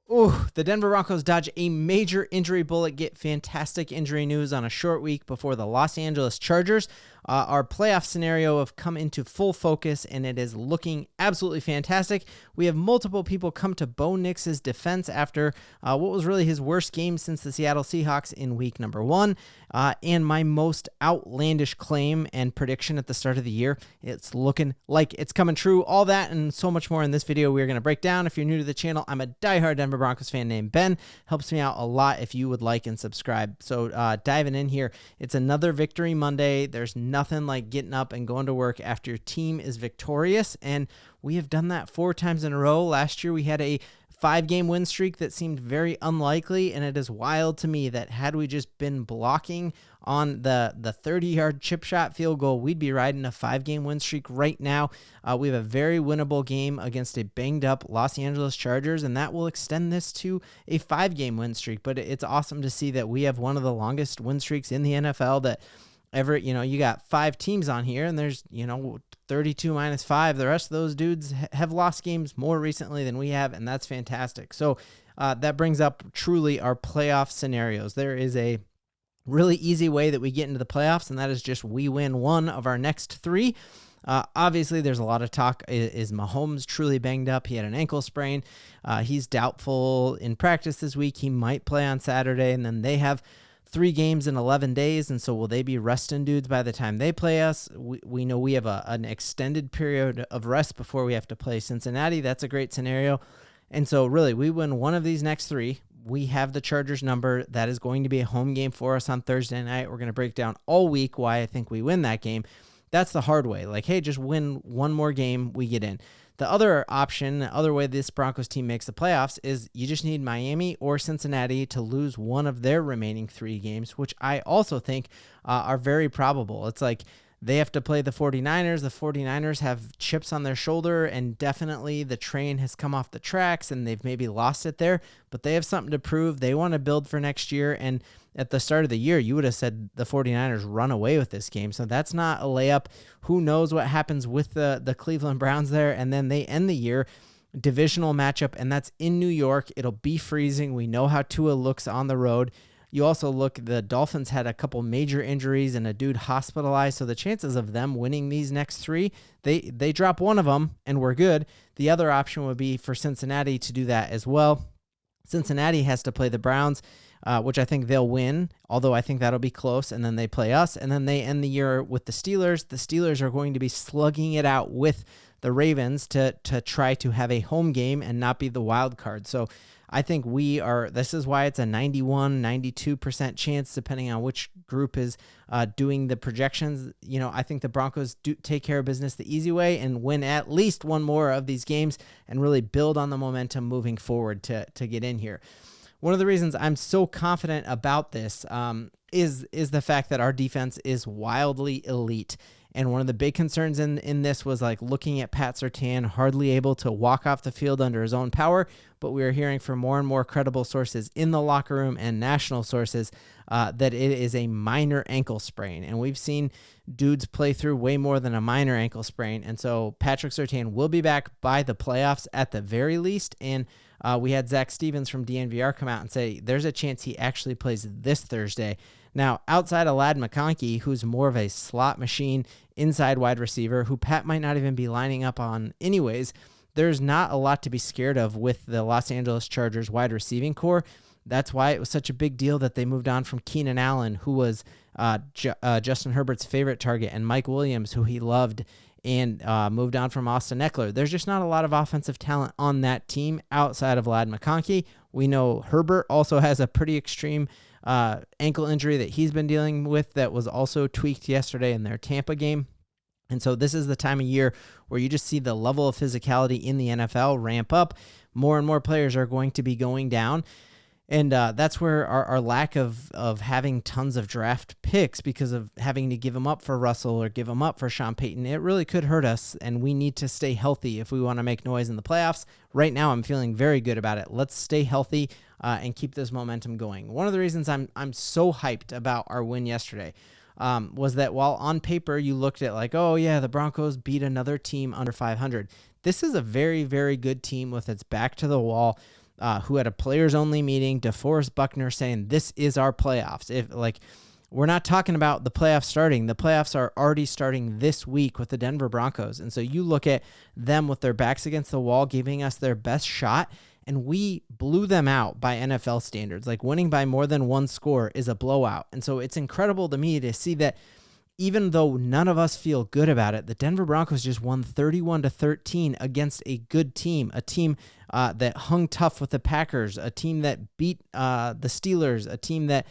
Ooh, the Denver Broncos dodge a major injury bullet, get fantastic injury news on a short week before the Los Angeles Chargers. Our playoff scenario have come into full focus, and it is looking absolutely fantastic. We have multiple people come to Bo Nix's defense after what was really his worst game since the Seattle Seahawks in week number 1. And my most outlandish claim and prediction at the start of the year. It's looking like it's coming true. All that and so much more in this video we're going to break down. If you're new to the channel, I'm a diehard Denver Broncos fan named Ben. Helps me out a lot if you would like and subscribe. So diving in here, it's another Victory Monday. There's nothing like getting up and going to work after your team is victorious, and we have done that 4 times in a row. Last year we had a 5-game win streak that seemed very unlikely, and it is wild to me that had we just been blocking on the 30-yard chip shot field goal, we'd be riding a 5-game win streak right now. We have a very winnable game against a banged-up Los Angeles Chargers, and that will extend this to a 5-game win streak. But it's awesome to see that we have one of the longest win streaks in the NFL that ever, you got 5 teams on here, and there's, 32 minus 5. The rest of those dudes have lost games more recently than we have, and that's fantastic. So that brings up truly our playoff scenarios. There is a really easy way that we get into the playoffs, and that is just we win 1 of our next 3. Obviously, there's a lot of talk. Is Mahomes truly banged up? He had an ankle sprain. He's doubtful in practice this week. He might play on Saturday, and then they have 3 games in 11 days, and so will they be resting dudes by the time they play us? We know we have an extended period of rest before we have to play Cincinnati. That's a great scenario. And so really, we win 1 of these next 3. We have the Chargers number. That is going to be a home game for us on Thursday night. We're going to break down all week why I think we win that game. That's the hard way. Like, hey, just win 1 more game, we get in. The other option, the other way this Broncos team makes the playoffs is you just need Miami or Cincinnati to lose 1 of their remaining 3 games, which I also think are very probable. It's like they have to play the 49ers. The 49ers have chips on their shoulder, and definitely the train has come off the tracks, and they've maybe lost it there, but they have something to prove. They want to build for next year, and at the start of the year, you would have said the 49ers run away with this game. So that's not a layup. Who knows what happens with the Cleveland Browns there, and then they end the year divisional matchup, and that's in New York. It'll be freezing. We know how Tua looks on the road. You also look, the Dolphins had a couple major injuries and a dude hospitalized, so the chances of them winning these next 3, they drop 1 of them, and we're good. The other option would be for Cincinnati to do that as well. Cincinnati has to play the Browns, which I think they'll win, although I think that'll be close, and then they play us, and then they end the year with the Steelers. The Steelers are going to be slugging it out with the Ravens to try to have a home game and not be the wild card. So I think this is why it's a 91, 92% chance, depending on which group is doing the projections. I think the Broncos do take care of business the easy way and win at least 1 more of these games and really build on the momentum moving forward to get in here. One of the reasons I'm so confident about this is the fact that our defense is wildly elite. And one of the big concerns in this was like looking at Pat Surtain hardly able to walk off the field under his own power, but we are hearing from more and more credible sources in the locker room and national sources that it is a minor ankle sprain. And we've seen dudes play through way more than a minor ankle sprain. And so Patrick Surtain will be back by the playoffs at the very least. And we had Zach Stevens from DNVR come out and say there's a chance he actually plays this Thursday. Now, outside of Ladd McConkey, who's more of a slot machine inside wide receiver, who Pat might not even be lining up on anyways, there's not a lot to be scared of with the Los Angeles Chargers wide receiving core. That's why it was such a big deal that they moved on from Keenan Allen, who was Justin Herbert's favorite target, and Mike Williams, who he loved, and moved on from Austin Eckler. There's just not a lot of offensive talent on that team outside of Ladd McConkey. We know Herbert also has a pretty extreme ankle injury that he's been dealing with that was also tweaked yesterday in their Tampa game. And so this is the time of year where you just see the level of physicality in the NFL ramp up. More and more players are going to be going down. And that's where our lack of having tons of draft picks because of having to give them up for Russell or give them up for Sean Payton, it really could hurt us, and we need to stay healthy if we want to make noise in the playoffs. Right now, I'm feeling very good about it. Let's stay healthy and keep this momentum going. One of the reasons I'm so hyped about our win yesterday was that while on paper you looked at like, oh yeah, the Broncos beat another team under 500. This is a very, very good team with its back to the wall. who had a players-only meeting, DeForest Buckner saying, this is our playoffs. We're not talking about the playoffs starting. The playoffs are already starting this week with the Denver Broncos. And so you look at them with their backs against the wall, giving us their best shot, and we blew them out by NFL standards. Like, winning by more than one score is a blowout. And so it's incredible to me to see that even though none of us feel good about it, the Denver Broncos just won 31-13 against a good team, a team that hung tough with the Packers, a team that beat the Steelers, a team that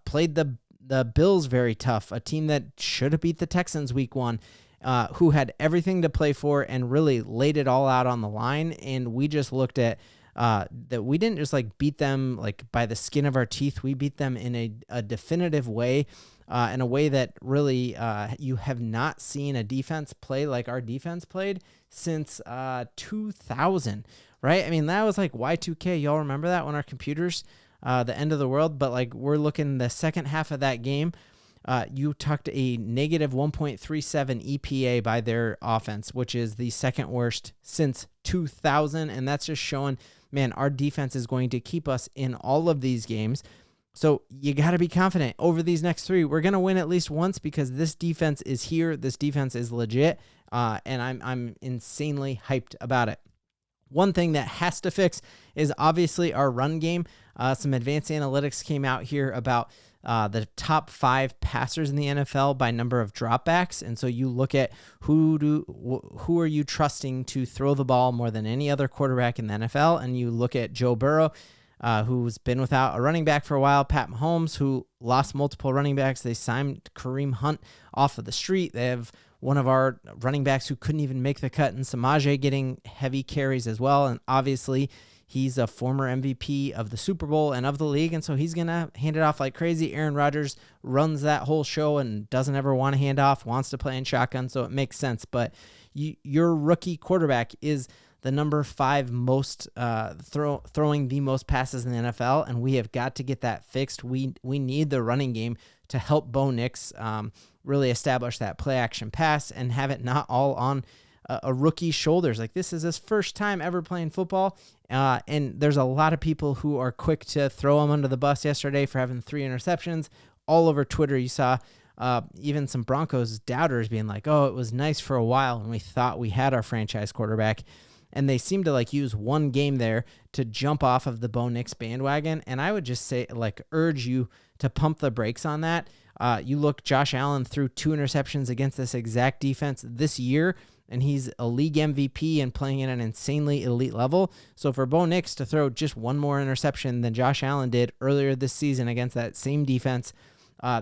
played the Bills very tough, a team that should have beat the Texans week 1, who had everything to play for and really laid it all out on the line. And we just looked at that we didn't just beat them by the skin of our teeth. We beat them in a definitive way, in a way that really you have not seen a defense play like our defense played since 2000, right? I mean, that was like Y2K. Y'all remember that, when our computers, the end of the world? But we're looking the second half of that game, you tucked a negative 1.37 EPA by their offense, which is the second worst since 2000. And that's just showing, man, our defense is going to keep us in all of these games. So you got to be confident over these next 3. We're going to win at least once because this defense is here. This defense is legit. And I'm insanely hyped about it. One thing that has to fix is obviously our run game. Some advanced analytics came out here about the top 5 passers in the NFL by number of dropbacks. And so you look at who are you trusting to throw the ball more than any other quarterback in the NFL. And you look at Joe Burrow, who's been without a running back for a while, Pat Mahomes, who lost multiple running backs. They signed Kareem Hunt off of the street. They have one of our running backs who couldn't even make the cut, and Samaje getting heavy carries as well. And obviously he's a former MVP of the Super Bowl and of the league, and so he's going to hand it off like crazy. Aaron Rodgers runs that whole show and doesn't ever want to hand off, wants to play in shotgun, so it makes sense. But your rookie quarterback is the number 5 most throwing the most passes in the NFL, and we have got to get that fixed. We need the running game to help Bo Nix really establish that play action pass and have it not all on a rookie's shoulders. This is his first time ever playing football, and there's a lot of people who are quick to throw him under the bus yesterday for having 3 interceptions. All over Twitter, you saw even some Broncos doubters being like, oh, it was nice for a while and we thought we had our franchise quarterback. And they seem to use one game there to jump off of the Bo Nix bandwagon. And I would just say, urge you to pump the brakes on that. You look, Josh Allen threw 2 interceptions against this exact defense this year, and he's a league MVP and playing at an insanely elite level. So for Bo Nix to throw just 1 more interception than Josh Allen did earlier this season against that same defense,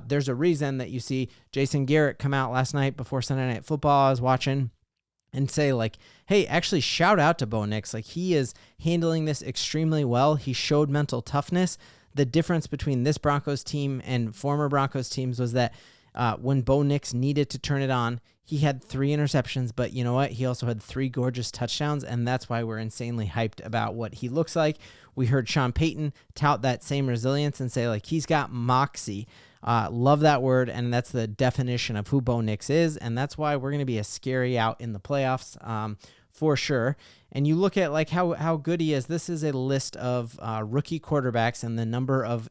there's a reason that you see Jason Garrett come out last night before Sunday Night Football I was watching and say, hey, actually shout out to Bo Nix. He is handling this extremely well. He showed mental toughness. The difference between this Broncos team and former Broncos teams was that when Bo Nix needed to turn it on, he had 3 interceptions, but you know what? He also had 3 gorgeous touchdowns, and that's why we're insanely hyped about what he looks like. We heard Sean Payton tout that same resilience and say, he's got moxie. Love that word, and that's the definition of who Bo Nix is, and that's why we're going to be a scary out in the playoffs for sure. And you look at how good he is. This is a list of rookie quarterbacks and the number of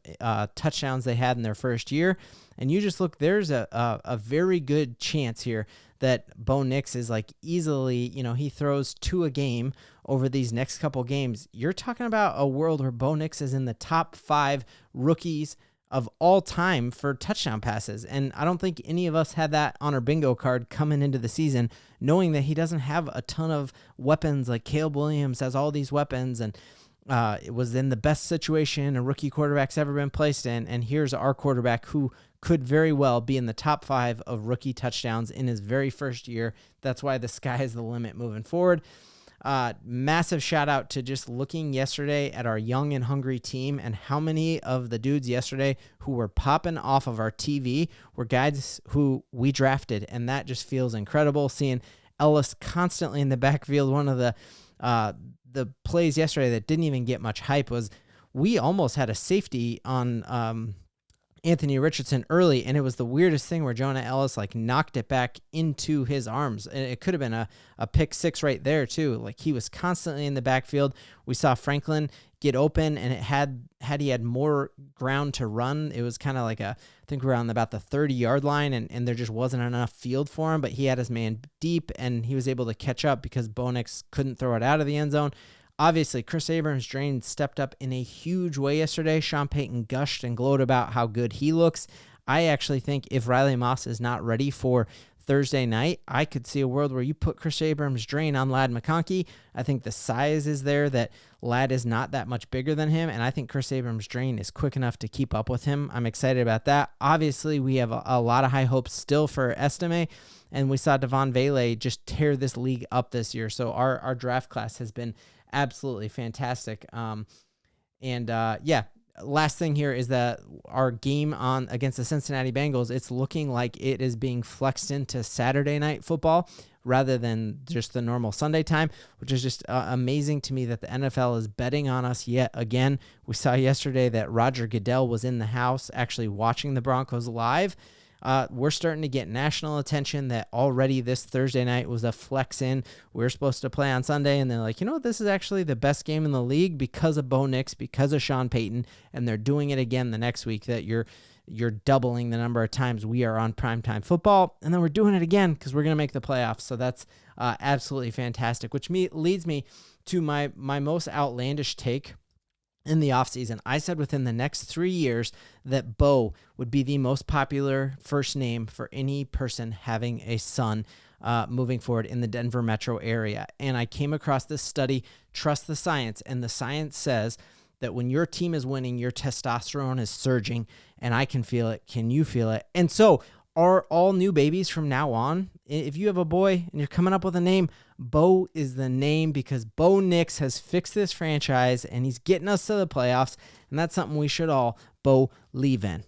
touchdowns they had in their first year. And you just look, there's a very good chance here that Bo Nix is easily, he throws 2 a game over these next couple games. You're talking about a world where Bo Nix is in the top 5 rookies of all time for touchdown passes. And I don't think any of us had that on our bingo card coming into the season, knowing that he doesn't have a ton of weapons. Caleb Williams has all these weapons, and it was in the best situation a rookie quarterback's ever been placed in. And here's our quarterback who could very well be in the top 5 of rookie touchdowns in his very first year. That's why the sky is the limit moving forward. Massive shout out to just looking yesterday at our young and hungry team and how many of the dudes yesterday who were popping off of our TV were guys who we drafted. And that just feels incredible. Seeing Ellis constantly in the backfield. One of the plays yesterday that didn't even get much hype was we almost had a safety on Anthony Richardson early, and it was the weirdest thing where Jonah Ellis like knocked it back into his arms, and it could have been a pick six right there too. Like he was constantly in the backfield. We saw Franklin get open, and it had he had more ground to run, it was kind of like I think we're on about the 30-yard line, and there just wasn't enough field for him, but he had his man deep, and he was able to catch up because Bo Nix couldn't throw it out of the end zone. Obviously, Chris Abrams-Draine stepped up in a huge way yesterday. Sean Payton gushed and glowed about how good he looks. I actually think if Riley Moss is not ready for Thursday night, I could see a world where you put Chris Abrams-Draine on Ladd McConkey. I think the size is there that Ladd is not that much bigger than him, and I think Chris Abrams-Draine is quick enough to keep up with him. I'm excited about that. Obviously, we have a lot of high hopes still for Estime, and we saw Devon Vele just tear this league up this year. So our draft class has been absolutely fantastic. Last thing here is that our game on against the Cincinnati Bengals, it's looking like it is being flexed into Saturday night football rather than just the normal Sunday time, which is just amazing to me that the NFL is betting on us yet again. We saw yesterday that Roger Goodell was in the house actually watching the Broncos live. We're starting to get national attention that already this Thursday night was a flex in. We were supposed to play on Sunday, and they're like, you know what, this is actually the best game in the league because of Bo Nix, because of Sean Payton, and they're doing it again the next week, that you're doubling the number of times we are on primetime football, and then we're doing it again because we're going to make the playoffs. So that's absolutely fantastic, which leads me to my most outlandish take in the offseason. I said within the next 3 years that Bo would be the most popular first name for any person having a son moving forward in the Denver metro area. And I came across this study, Trust the Science, and the science says that when your team is winning, your testosterone is surging, and I can feel it. Can you feel it? And so are all new babies from now on. If you have a boy and you're coming up with a name, Bo is the name, because Bo Nix has fixed this franchise and he's getting us to the playoffs, and that's something we should all believe in.